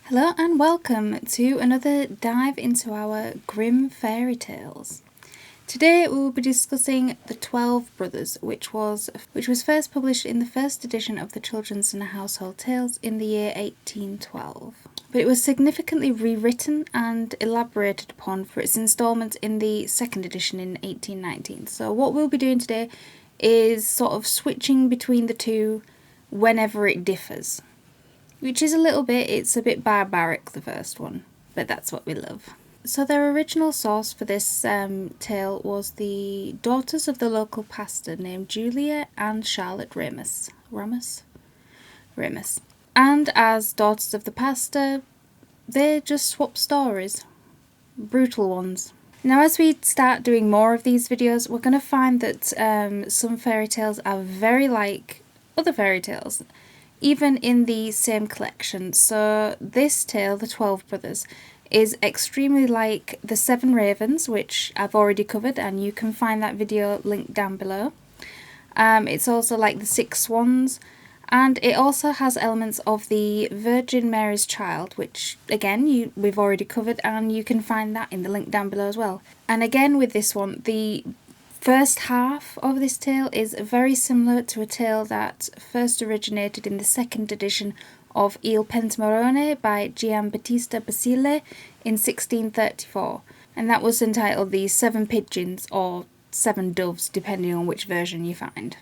Hello and welcome to another dive into our Grimm fairy tales. Today we will be discussing The 12 Brothers, which was first published in the first edition of the Children's and Household Tales in the year 1812. But it was significantly rewritten and elaborated upon for its instalment in the second edition in 1819. So what we'll be doing today is sort of switching between the two whenever it differs. Which is it's a bit barbaric, the first one, but that's what we love. So their original source for this tale was the daughters of the local pastor named Julia and Charlotte Ramus. And as daughters of the pastor, they just swap stories. Brutal ones. Now as we start doing more of these videos, we're going to find that some fairy tales are very like other fairy tales, even in the same collection. So this tale, The 12 Brothers, is extremely like The Seven Ravens, which I've already covered, and you can find that video linked down below. It's also like The Six Swans, and it also has elements of the Virgin Mary's Child, which again we've already covered, and you can find that in the link down below as well. And again with this one, the first half of this tale is very similar to a tale that first originated in the second edition of Il Pentamorone by Giambattista Basile in 1634, and that was entitled The Seven Pigeons or Seven Doves, depending on which version you find.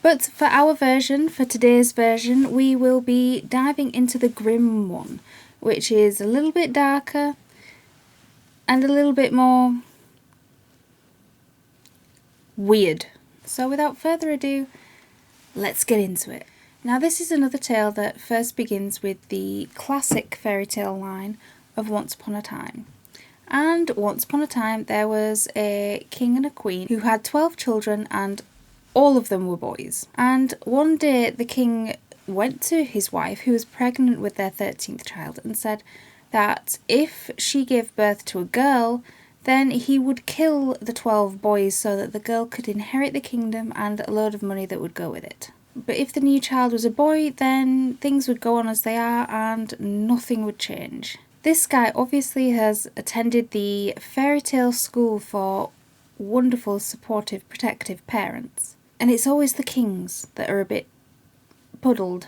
But for our version, for today's version, we will be diving into the Grimm one, which is a little bit darker and a little bit more weird. So without further ado, let's get into it. Now this is another tale that first begins with the classic fairy tale line of Once Upon a Time. And once upon a time there was a king and a queen who had 12 children, and all of them were boys. And one day the king went to his wife, who was pregnant with their 13th child, and said that if she gave birth to a girl, then he would kill the 12 boys so that the girl could inherit the kingdom and a load of money that would go with it. But if the new child was a boy, then things would go on as they are and nothing would change. This guy obviously has attended the fairy tale school for wonderful, supportive, protective parents. And it's always the kings that are a bit puddled.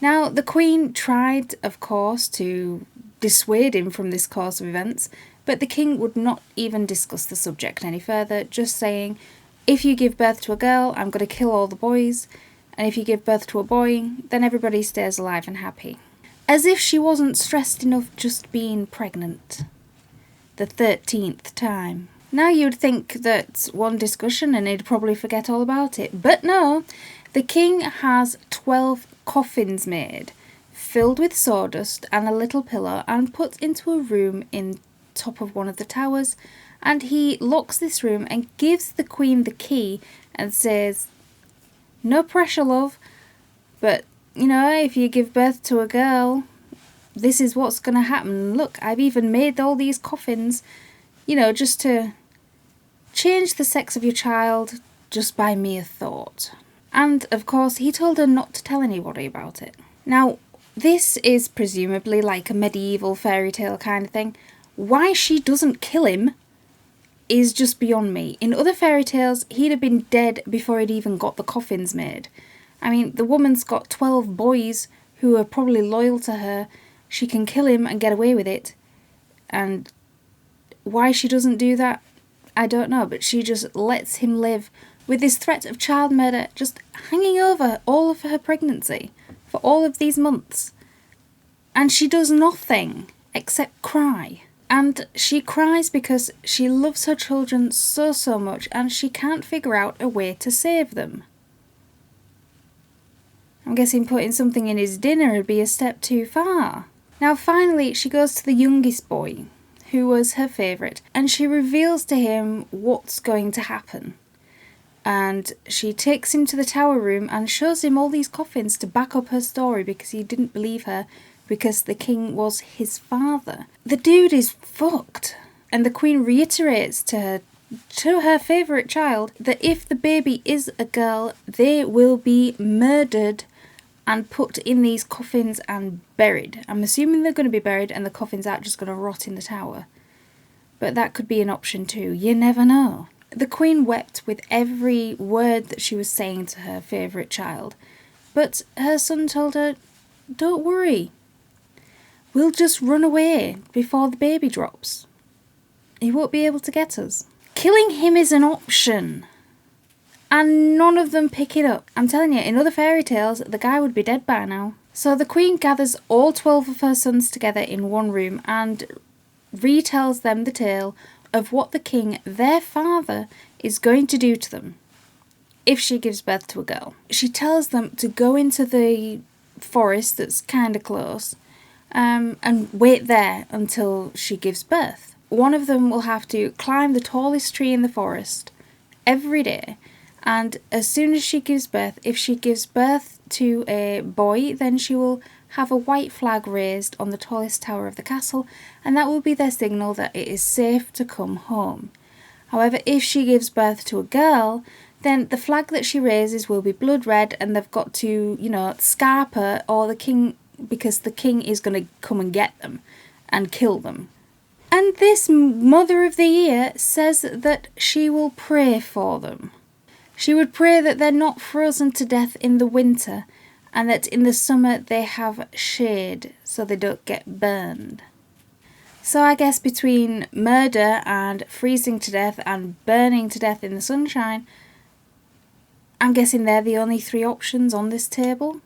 Now, the queen tried, of course, to dissuade him from this course of events, but the king would not even discuss the subject any further, just saying, if you give birth to a girl, I'm going to kill all the boys, and if you give birth to a boy, then everybody stays alive and happy. As if she wasn't stressed enough just being pregnant. The 13th time. Now you'd think that one discussion and he'd probably forget all about it, but no, the king has 12 coffins made, filled with sawdust and a little pillow, and put into a room in top of one of the towers, and he locks this room and gives the queen the key and says, no pressure, love, but if you give birth to a girl, this is what's going to happen. Look, I've even made all these coffins, just to change the sex of your child just by mere thought. And of course he told her not to tell anybody about it. Now this is presumably like a medieval fairy tale kind of thing. Why she doesn't kill him is just beyond me. In other fairy tales, he'd have been dead before he'd even got the coffins made. I mean, the woman's got 12 boys who are probably loyal to her. She can kill him and get away with it. And why she doesn't do that, I don't know. But she just lets him live with this threat of child murder just hanging over all of her pregnancy for all of these months. And she does nothing except cry. And she cries because she loves her children so much, and she can't figure out a way to save them. I'm guessing putting something in his dinner would be a step too far. Now finally she goes to the youngest boy, who was her favourite, and she reveals to him what's going to happen. And she takes him to the tower room and shows him all these coffins to back up her story, because he didn't believe her, because the king was his father. The dude is fucked. And the queen reiterates to her favourite child that if the baby is a girl, they will be murdered and put in these coffins and buried. I'm assuming they're going to be buried and the coffins aren't just going to rot in the tower. But that could be an option too. You never know. The Queen wept with every word that she was saying to her favourite child. But her son told her, "Don't worry. We'll just run away before the baby drops. He won't be able to get us." Killing him is an option. And none of them pick it up. I'm telling you, in other fairy tales, the guy would be dead by now. So the Queen gathers all 12 of her sons together in one room and retells them the tale of what the king, their father, is going to do to them if she gives birth to a girl. She tells them to go into the forest that's kind of close and wait there until she gives birth. One of them will have to climb the tallest tree in the forest every day, and as soon as she gives birth, if she gives birth to a boy, then she will have a white flag raised on the tallest tower of the castle, and that will be their signal that it is safe to come home. However, if she gives birth to a girl, then the flag that she raises will be blood red, and they've got to, scarp her, or the king, because the king is going to come and get them and kill them. And this Mother of the Year says that she will pray for them. She would pray that they're not frozen to death in the winter, and that in the summer they have shade so they don't get burned. So I guess between murder and freezing to death and burning to death in the sunshine, I'm guessing they're the only 3 options on this table.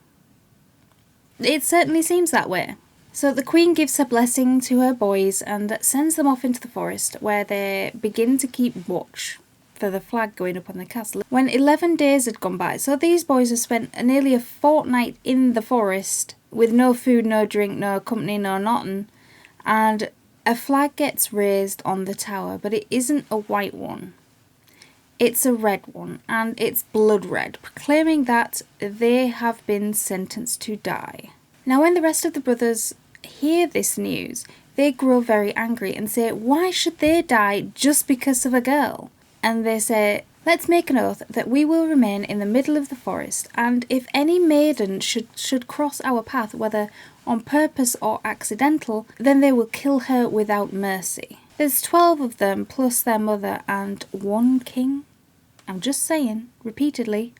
It certainly seems that way. So the Queen gives her blessing to her boys and sends them off into the forest, where they begin to keep watch for the flag going up on the castle. When 11 days had gone by, so these boys have spent nearly a fortnight in the forest with no food, no drink, no company, no nothing, and a flag gets raised on the tower, but it isn't a white one. It's a red one, and it's blood red, proclaiming that they have been sentenced to die. Now, when the rest of the brothers hear this news, they grow very angry and say, why should they die just because of a girl? And they say, let's make an oath that we will remain in the middle of the forest, and if any maiden should cross our path, whether on purpose or accidental, then they will kill her without mercy. There's 12 of them, plus their mother, and 1 king. I'm just saying, repeatedly,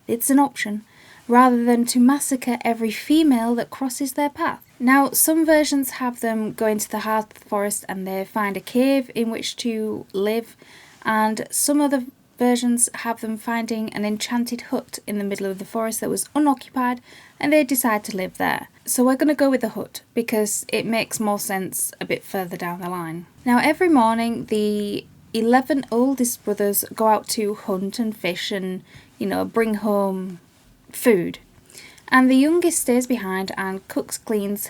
it's an option, rather than to massacre every female that crosses their path. Now, some versions have them go into the heart of the forest and they find a cave in which to live, and some other versions have them finding an enchanted hut in the middle of the forest that was unoccupied, and they decide to live there. So we're going to go with the hut because it makes more sense a bit further down the line. Now, every morning the 11 oldest brothers go out to hunt and fish and, bring home food. And the youngest stays behind and cooks, cleans,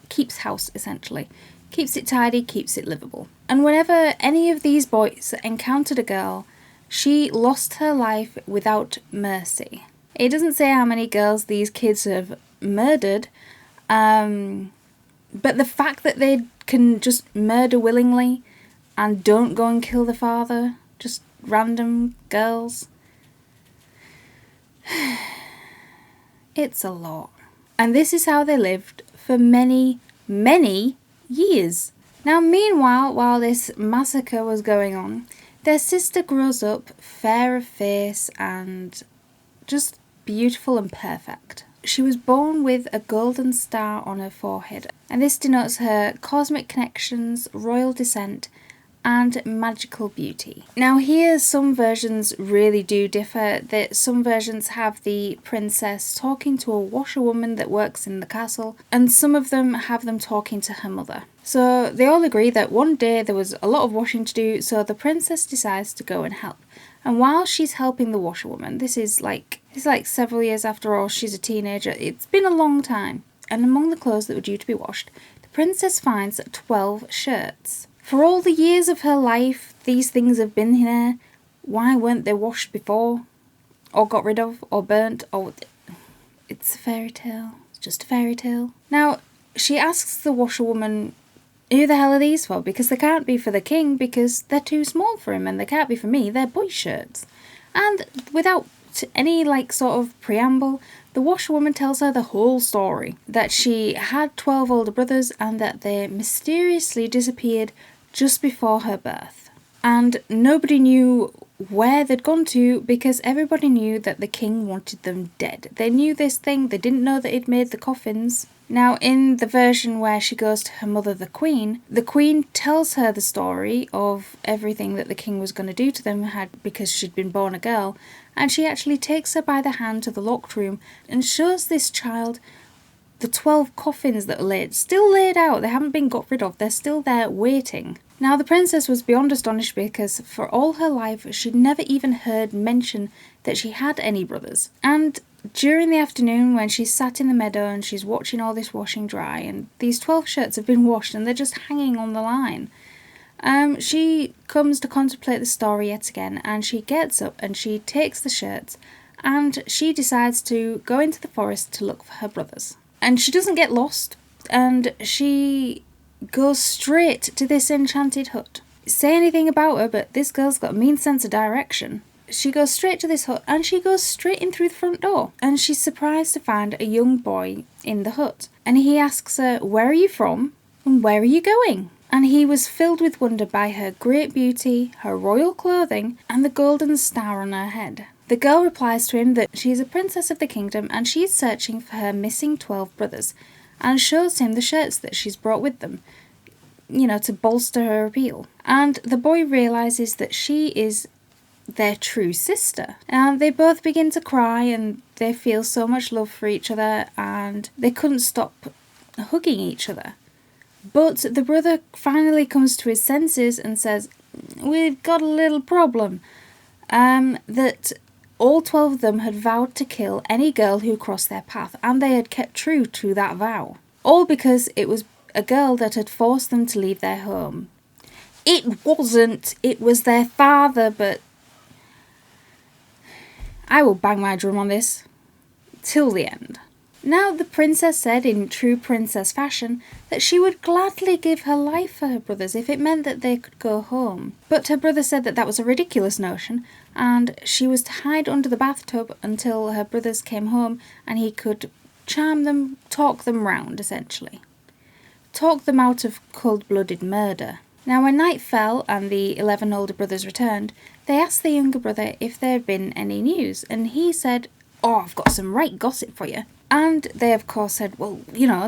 keeps house essentially. Keeps it tidy, keeps it livable. And whenever any of these boys encountered a girl, she lost her life without mercy. It doesn't say how many girls these kids have murdered, but the fact that they can just murder willingly and don't go and kill the father, just random girls, it's a lot. And this is how they lived for many, many years. Now, meanwhile, while this massacre was going on, their sister grows up fair of face and just beautiful and perfect. She was born with a golden star on her forehead, and this denotes her cosmic connections, royal descent, and magical beauty. Now here some versions really do differ. That some versions have the princess talking to a washerwoman that works in the castle, and some of them have them talking to her mother. So they all agree that one day there was a lot of washing to do, so the princess decides to go and help. And while she's helping the washerwoman, this is like several years after all, she's a teenager, it's been a long time, and among the clothes that were due to be washed, the princess finds 12 shirts. For all the years of her life these things have been here, why weren't they washed before? Or got rid of? Or burnt? Or... It's a fairy tale. It's just a fairy tale. Now, she asks the washerwoman, who the hell are these for? Because they can't be for the king, because they're too small for him, and they can't be for me, they're boy shirts. And without without any sort of preamble, the washerwoman tells her the whole story. That she had 12 older brothers and that they mysteriously disappeared just before her birth. And nobody knew where they'd gone to because everybody knew that the king wanted them dead. They knew this thing, they didn't know that he'd made the coffins. Now, in the version where she goes to her mother, the queen tells her the story of everything that the king was going to do to them because she'd been born a girl, and she actually takes her by the hand to the locked room and shows this child the 12 coffins that are still laid out. They haven't been got rid of, they're still there waiting. Now, the princess was beyond astonished because for all her life she'd never even heard mention that she had any brothers. And during the afternoon, when she's sat in the meadow and she's watching all this washing dry, and these 12 shirts have been washed and they're just hanging on the line, she comes to contemplate the story yet again, and she gets up and she takes the shirts and she decides to go into the forest to look for her brothers. And she doesn't get lost, and she goes straight to this enchanted hut. Say anything about her, but this girl's got a mean sense of direction. She goes straight to this hut and she goes straight in through the front door, and she's surprised to find a young boy in the hut, and he asks her, "Where are you from and where are you going?" And he was filled with wonder by her great beauty, her royal clothing, and the golden star on her head. The girl replies to him that she is a princess of the kingdom and she is searching for her missing 12 brothers, and shows him the shirts that she's brought with them, to bolster her appeal. And the boy realises that she is their true sister, and they both begin to cry and they feel so much love for each other and they couldn't stop hugging each other. But the brother finally comes to his senses and says, "We've got a little problem," that all 12 of them had vowed to kill any girl who crossed their path, and they had kept true to that vow, all because it was a girl that had forced them to leave their home. It wasn't, it was their father, but I will bang my drum on this till the end. Now, the princess said in true princess fashion that she would gladly give her life for her brothers if it meant that they could go home. But her brother said that that was a ridiculous notion, and she was to hide under the bathtub until her brothers came home and he could charm them, talk them round, essentially. Talk them out of cold-blooded murder. Now, when night fell and the 11 older brothers returned, they asked the younger brother if there had been any news, and he said, "Oh, I've got some right gossip for you." And they, of course, said, "Well,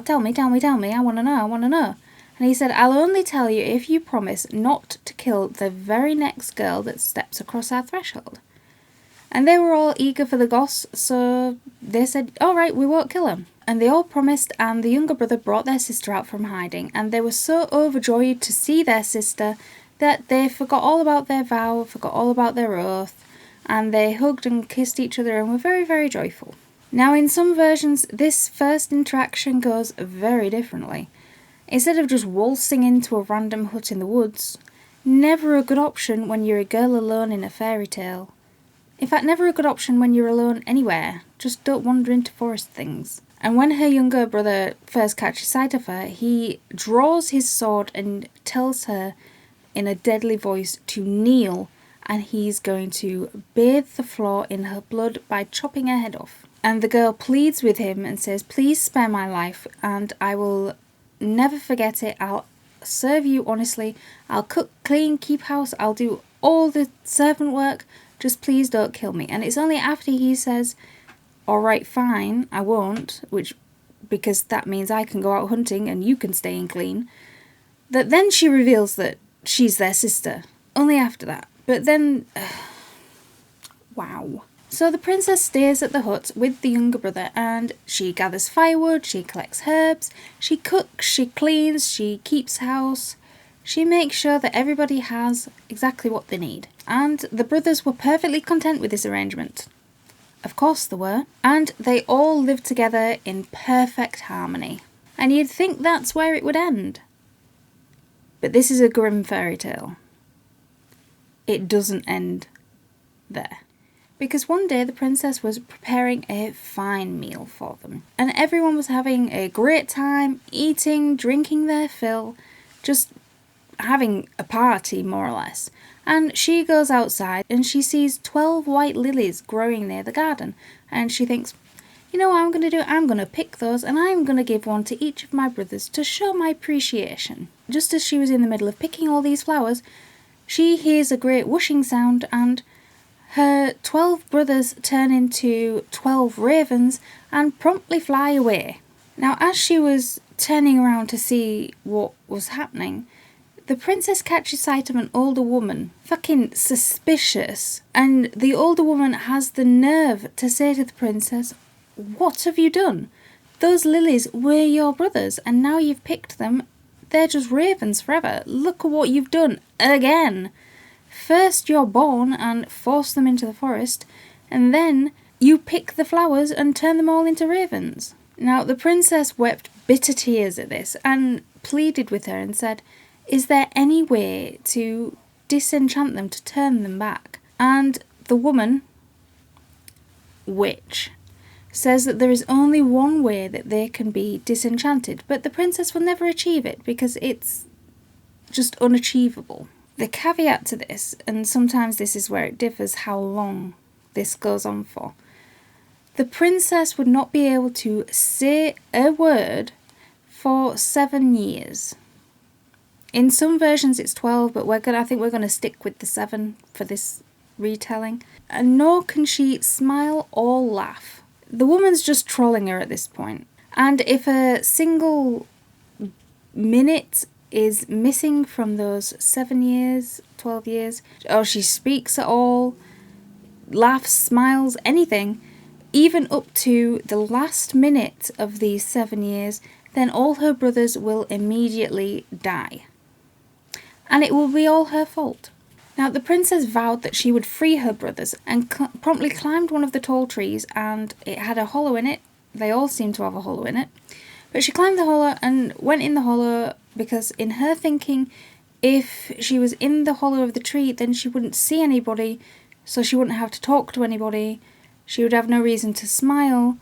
tell me, I want to know. And he said, "I'll only tell you if you promise not to kill the very next girl that steps across our threshold." And they were all eager for the goss, so they said, "All right, we won't kill him." And they all promised, and the younger brother brought their sister out from hiding, and they were so overjoyed to see their sister that they forgot all about their vow, forgot all about their oath, and they hugged and kissed each other and were very, very joyful. Now, in some versions, this first interaction goes very differently. Instead of just waltzing into a random hut in the woods, never a good option when you're a girl alone in a fairy tale. In fact, never a good option when you're alone anywhere. Just don't wander into forest things. And when her younger brother first catches sight of her, he draws his sword and tells her in a deadly voice to kneel, and he's going to bathe the floor in her blood by chopping her head off. And the girl pleads with him and says, "Please spare my life, and I will never forget it. I'll serve you honestly. I'll cook, clean, keep house. I'll do all the servant work. Just please don't kill me." And it's only after he says, "All right, fine, I won't," because that means I can go out hunting and you can stay in clean, that then she reveals that she's their sister. Only after that. But then, wow. So the princess stays at the hut with the younger brother, and she gathers firewood, she collects herbs, she cooks, she cleans, she keeps house. She makes sure that everybody has exactly what they need. And the brothers were perfectly content with this arrangement. Of course they were. And they all lived together in perfect harmony. And you'd think that's where it would end. But this is a Grimm fairy tale. It doesn't end there. Because one day the princess was preparing a fine meal for them. And everyone was having a great time, eating, drinking their fill, just having a party, more or less. And she goes outside and she sees 12 white lilies growing near the garden. And she thinks, you know what I'm going to do? I'm going to pick those and I'm going to give one to each of my brothers to show my appreciation. Just as she was in the middle of picking all these flowers, she hears a great whooshing sound and her 12 brothers turn into 12 ravens and promptly fly away. Now, as she was turning around to see what was happening, the princess catches sight of an older woman, fucking suspicious, and the older woman has the nerve to say to the princess, "What have you done? Those lilies were your brothers, and now you've picked them. They're just ravens forever. Look at what you've done again. First you're born and force them into the forest, and then you pick the flowers and turn them all into ravens." Now, the princess wept bitter tears at this and pleaded with her and said, "Is there any way to disenchant them, to turn them back?" And the woman, witch, says that there is only one way that they can be disenchanted, but the princess will never achieve it because it's just unachievable. The caveat to this, and sometimes this is where it differs how long this goes on for, the princess would not be able to say a word for 7 years. In some versions it's 12, but I think we're going to stick with the 7 for this retelling. And nor can she smile or laugh. The woman's just trolling her at this point. And if a single minute is missing from those 7 years, 12 years, or she speaks at all, laughs, smiles, anything, even up to the last minute of these 7 years, then all her brothers will immediately die. And it will be all her fault. Now, the princess vowed that she would free her brothers and promptly climbed one of the tall trees, and it had a hollow in it. They all seemed to have a hollow in it. But she climbed the hollow and went in the hollow because in her thinking, if she was in the hollow of the tree, then she wouldn't see anybody, so she wouldn't have to talk to anybody, she would have no reason to smile,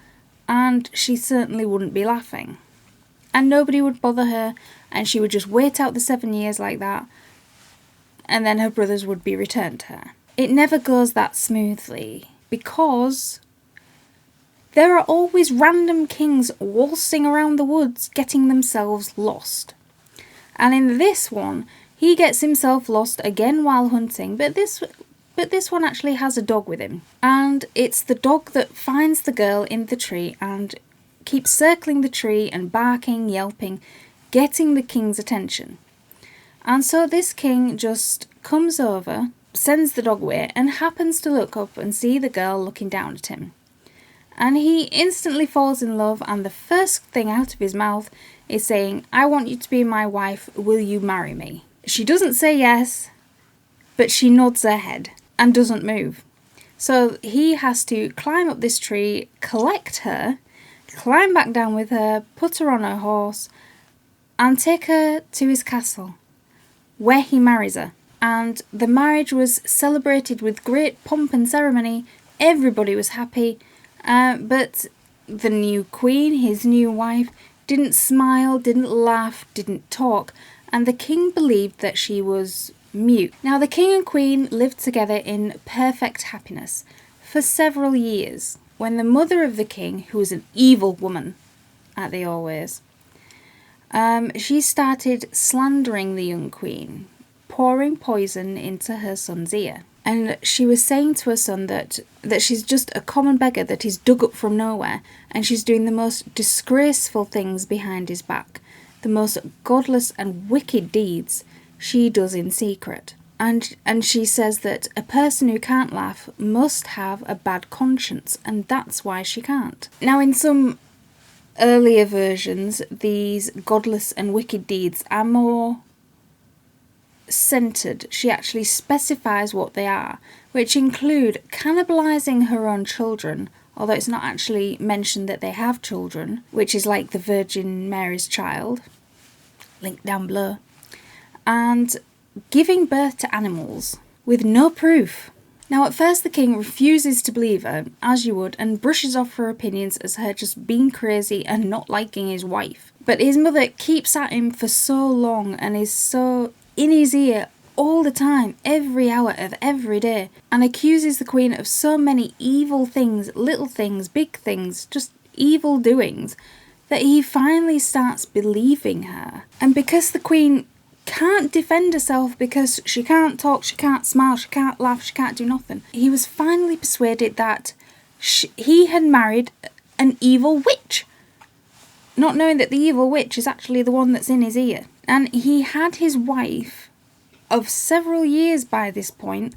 and she certainly wouldn't be laughing. And nobody would bother her, and she would just wait out the 7 years like that, and then her brothers would be returned to her. It never goes that smoothly, because there are always random kings waltzing around the woods getting themselves lost. And in this one, he gets himself lost again while hunting, but this one actually has a dog with him. And it's the dog that finds the girl in the tree and keeps circling the tree and barking, yelping, getting the king's attention. And so this king just comes over, sends the dog away, and happens to look up and see the girl looking down at him. And he instantly falls in love, and the first thing out of his mouth is saying, "I want you to be my wife, will you marry me?" She doesn't say yes, but she nods her head and doesn't move. So he has to climb up this tree, collect her, climb back down with her, put her on her horse, and take her to his castle, where he marries her. And the marriage was celebrated with great pomp and ceremony. Everybody was happy, but the new queen, his new wife, didn't smile, didn't laugh, didn't talk, and the king believed that she was mute. Now, the king and queen lived together in perfect happiness for several years, when the mother of the king, who was an evil woman, at the always, she started slandering the young queen, pouring poison into her son's ear. And she was saying to her son that she's just a common beggar that he's dug up from nowhere, and she's doing the most disgraceful things behind his back, the most godless and wicked deeds she does in secret. And she says that a person who can't laugh must have a bad conscience, and that's why she can't. Now, in some earlier versions, these godless and wicked deeds are more centered. She actually specifies what they are, which include cannibalizing her own children, although it's not actually mentioned that they have children, which is like the Virgin Mary's child, link down below, and giving birth to animals with no proof. Now, at first the king refuses to believe her, as you would, and brushes off her opinions as her just being crazy and not liking his wife. But his mother keeps at him for so long and is so in his ear all the time, every hour of every day, and accuses the queen of so many evil things, little things, big things, just evil doings, that he finally starts believing her. And because the queen can't defend herself, because she can't talk, she can't smile, she can't laugh, she can't do nothing, he was finally persuaded that he had married an evil witch, not knowing that the evil witch is actually the one that's in his ear. And he had his wife of several years by this point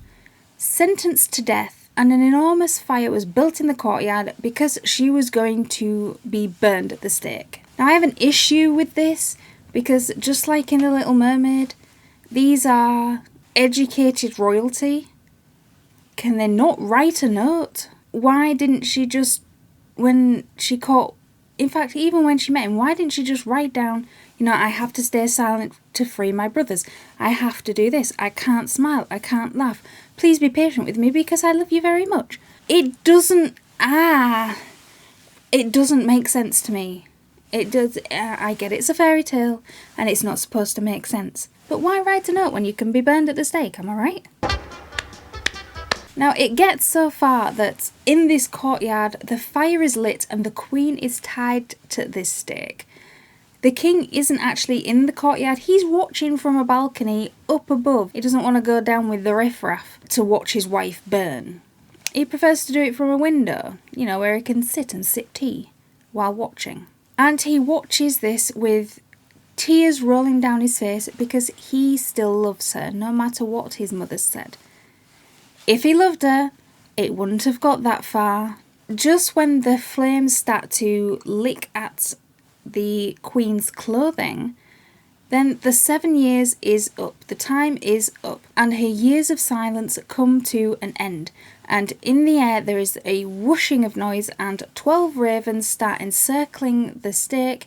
sentenced to death, and an enormous fire was built in the courtyard because she was going to be burned at the stake. Now, I have an issue with this because, just like in The Little Mermaid, these are educated royalty. Can they not write a note? Why didn't she just, when she caught, in fact, even when she met him, why didn't she just write down, I have to stay silent to free my brothers. I have to do this. I can't smile. I can't laugh. Please be patient with me because I love you very much. It doesn't make sense to me. It does. I get it's a fairy tale and it's not supposed to make sense. But why write a note when you can be burned at the stake? Am I right? Now, it gets so far that in this courtyard, the fire is lit and the queen is tied to this stake. The king isn't actually in the courtyard, he's watching from a balcony up above. He doesn't want to go down with the riffraff to watch his wife burn. He prefers to do it from a window, where he can sit and sip tea while watching. And he watches this with tears rolling down his face because he still loves her, no matter what his mother said. If he loved her, it wouldn't have got that far. Just when the flames start to lick at the queen's clothing, then the 7 years is up, the time is up, and her years of silence come to an end. And in the air there is a whooshing of noise, and 12 ravens start encircling the stake.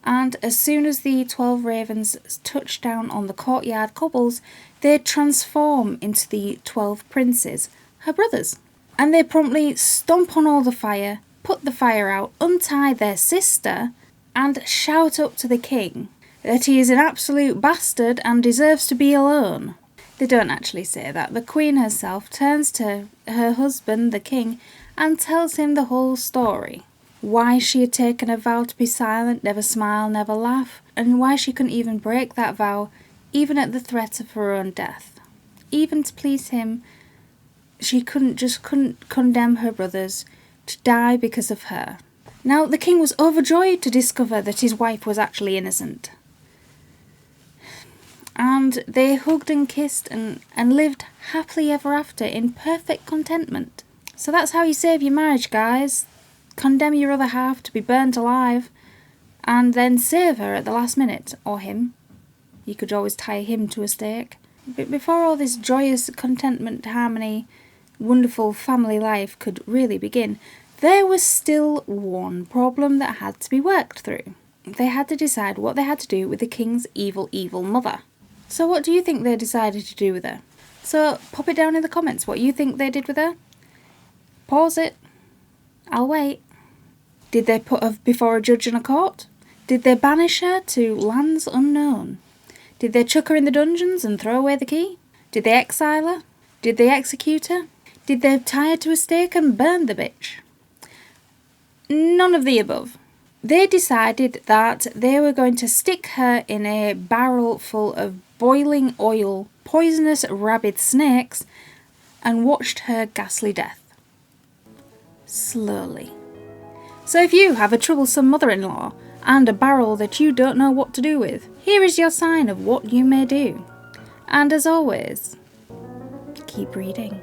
And as soon as the 12 ravens touch down on the courtyard cobbles, they transform into the 12 princes, her brothers. And they promptly stomp on all the fire, put the fire out, untie their sister, and shout up to the king that he is an absolute bastard and deserves to be alone. They don't actually say that. The queen herself turns to her husband, the king, and tells him the whole story. Why she had taken a vow to be silent, never smile, never laugh, and why she couldn't even break that vow, even at the threat of her own death. Even to please him, she couldn't condemn her brothers to die because of her. Now, the king was overjoyed to discover that his wife was actually innocent. And they hugged and kissed and lived happily ever after in perfect contentment. So that's how you save your marriage, guys. Condemn your other half to be burnt alive and then save her at the last minute, or him. You could always tie him to a stake. But before all this joyous contentment, harmony, wonderful family life could really begin, there was still one problem that had to be worked through. They had to decide what they had to do with the king's evil, evil mother. So what do you think they decided to do with her? So pop it down in the comments what you think they did with her. Pause it. I'll wait. Did they put her before a judge in a court? Did they banish her to lands unknown? Did they chuck her in the dungeons and throw away the key? Did they exile her? Did they execute her? Did they tie her to a stake and burn the bitch? None of the above. They decided that they were going to stick her in a barrel full of boiling oil, poisonous rabid snakes, and watched her ghastly death. Slowly. So if you have a troublesome mother-in-law and a barrel that you don't know what to do with, here is your sign of what you may do. And as always, keep reading.